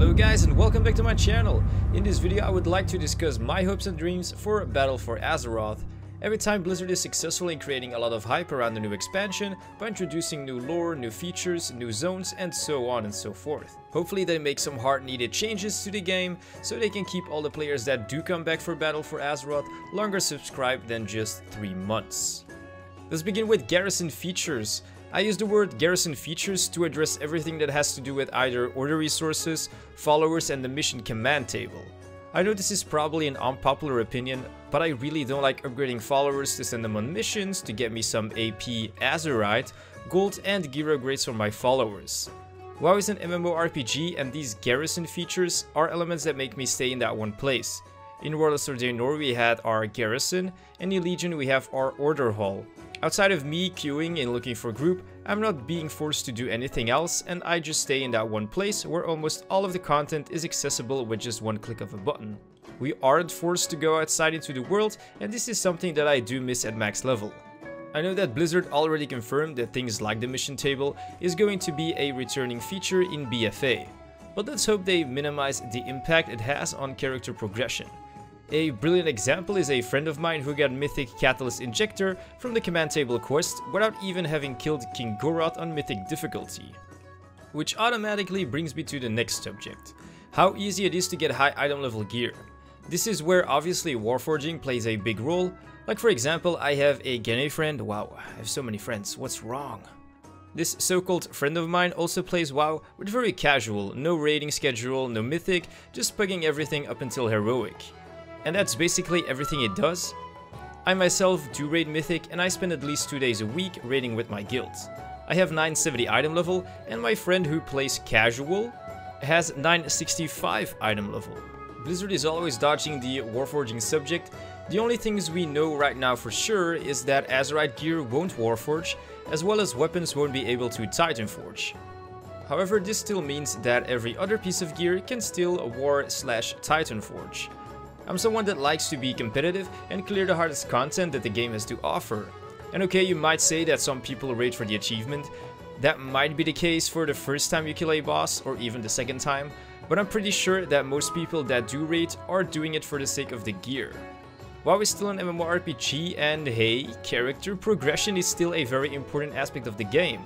Hello guys and welcome back to my channel. In this video I would like to discuss my hopes and dreams for Battle for Azeroth. Every time Blizzard is successful in creating a lot of hype around the new expansion by introducing new lore, new features, new zones and so on and so forth. Hopefully they make some hard needed changes to the game so they can keep all the players that do come back for Battle for Azeroth longer subscribed than just 3 months. Let's begin with Garrison features. I use the word Garrison features to address everything that has to do with either order resources, followers and the mission command table. I know this is probably an unpopular opinion, but I really don't like upgrading followers to send them on missions to get me some AP Azerite, gold and gear upgrades for my followers. WoW is an MMORPG and these Garrison features are elements that make me stay in that one place. In Warlords of Draenor we had our Garrison, and in Legion we have our Order Hall. Outside of me queuing and looking for group, I'm not being forced to do anything else and I just stay in that one place where almost all of the content is accessible with just one click of a button. We aren't forced to go outside into the world and this is something that I do miss at max level. I know that Blizzard already confirmed that things like the mission table is going to be a returning feature in BFA, but let's hope they minimize the impact it has on character progression. A brilliant example is a friend of mine who got Mythic Catalyst Injector from the command table quest without even having killed King Goroth on Mythic difficulty. Which automatically brings me to the next subject, how easy it is to get high item level gear. This is where obviously Warforging plays a big role, like for example I have a Gene friend, wow I have so many friends, what's wrong? This so-called friend of mine also plays WoW with very casual, no raiding schedule, no mythic, just pugging everything up until heroic. And that's basically everything it does. I myself do raid mythic and I spend at least 2 days a week raiding with my guild. I have 970 item level and my friend who plays casual has 965 item level. Blizzard is always dodging the Warforging subject. The only things we know right now for sure is that Azerite gear won't Warforge, as well as weapons won't be able to Titan Forge. However, this still means that every other piece of gear can still War/Titan Forge. I'm someone that likes to be competitive and clear the hardest content that the game has to offer. And okay, you might say that some people raid for the achievement. That might be the case for the first time you kill a boss or even the second time, but I'm pretty sure that most people that do raid are doing it for the sake of the gear. WoW is still an MMORPG and hey, character progression is still a very important aspect of the game.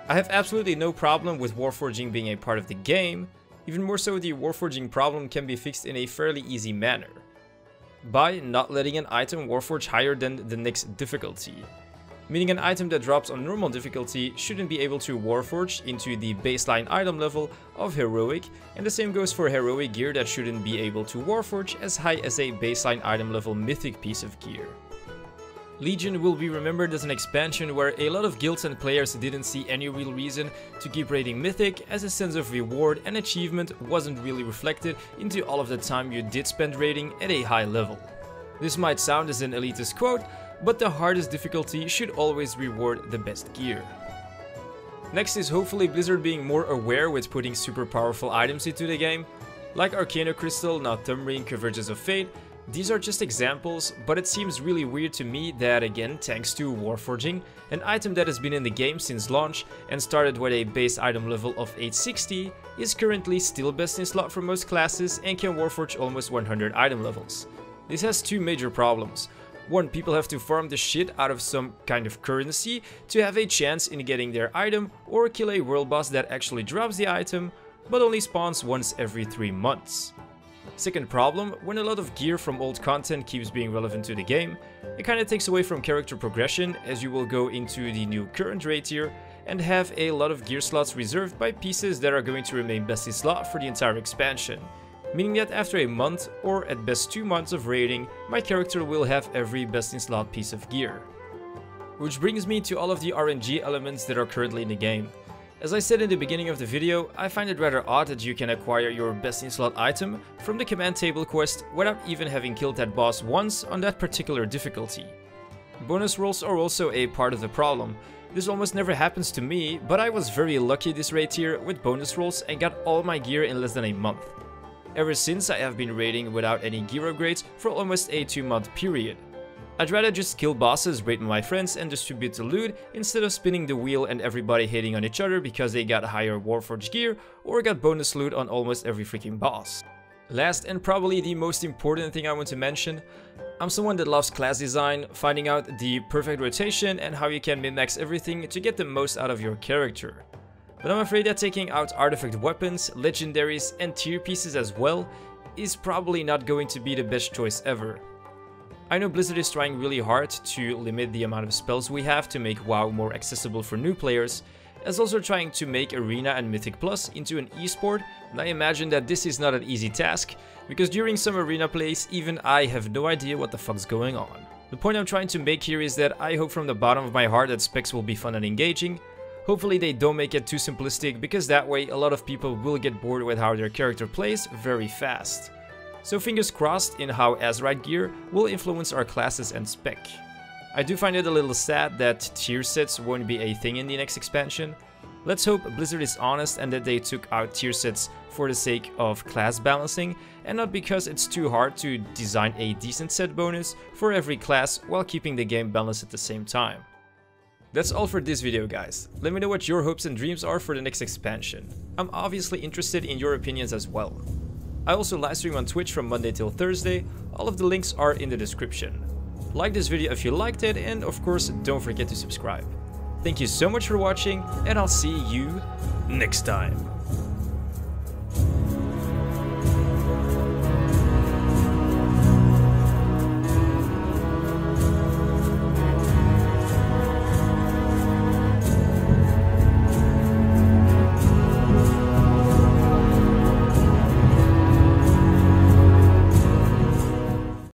I have absolutely no problem with Warforging being a part of the game. Even more so, the Warforging problem can be fixed in a fairly easy manner, by not letting an item Warforge higher than the next difficulty. Meaning an item that drops on normal difficulty shouldn't be able to Warforge into the baseline item level of Heroic, and the same goes for Heroic gear that shouldn't be able to Warforge as high as a baseline item level Mythic piece of gear. Legion will be remembered as an expansion where a lot of guilds and players didn't see any real reason to keep raiding Mythic, as a sense of reward and achievement wasn't really reflected into all of the time you did spend raiding at a high level. This might sound as an elitist quote, but the hardest difficulty should always reward the best gear. Next is hopefully Blizzard being more aware with putting super powerful items into the game, like Arcana Crystal, now Thumb Ring, Convergence of Fate. These are just examples, but it seems really weird to me that, again, thanks to Warforging, an item that has been in the game since launch and started with a base item level of 860 is currently still best in slot for most classes and can Warforge almost 100 item levels. This has two major problems. One, people have to farm the shit out of some kind of currency to have a chance in getting their item, or kill a world boss that actually drops the item, but only spawns once every 3 months. Second problem, when a lot of gear from old content keeps being relevant to the game, it kinda takes away from character progression, as you will go into the new current raid tier and have a lot of gear slots reserved by pieces that are going to remain best in slot for the entire expansion. Meaning that after a month, or at best 2 months of raiding, my character will have every best in slot piece of gear. Which brings me to all of the RNG elements that are currently in the game. As I said in the beginning of the video, I find it rather odd that you can acquire your best in slot item from the command table quest without even having killed that boss once on that particular difficulty. Bonus rolls are also a part of the problem. This almost never happens to me, but I was very lucky this raid tier with bonus rolls and got all my gear in less than a month. Ever since I have been raiding without any gear upgrades for almost a 2-month period. I'd rather just kill bosses, raid my friends, and distribute the loot instead of spinning the wheel and everybody hating on each other because they got higher Warforged gear or got bonus loot on almost every freaking boss. Last and probably the most important thing I want to mention, I'm someone that loves class design, finding out the perfect rotation and how you can min-max everything to get the most out of your character. But I'm afraid that taking out artifact weapons, legendaries and tier pieces as well is probably not going to be the best choice ever. I know Blizzard is trying really hard to limit the amount of spells we have to make WoW more accessible for new players, as also trying to make Arena and Mythic Plus into an esport, and I imagine that this is not an easy task, because during some Arena plays even I have no idea what the fuck's going on. The point I'm trying to make here is that I hope from the bottom of my heart that specs will be fun and engaging. Hopefully they don't make it too simplistic, because that way a lot of people will get bored with how their character plays very fast. So fingers crossed in how Azeroth gear will influence our classes and spec. I do find it a little sad that tier sets won't be a thing in the next expansion. Let's hope Blizzard is honest and that they took out tier sets for the sake of class balancing and not because it's too hard to design a decent set bonus for every class while keeping the game balanced at the same time. That's all for this video, guys. Let me know what your hopes and dreams are for the next expansion. I'm obviously interested in your opinions as well. I also livestream on Twitch from Monday till Thursday, all of the links are in the description. Like this video if you liked it, and of course don't forget to subscribe. Thank you so much for watching, and I'll see you next time.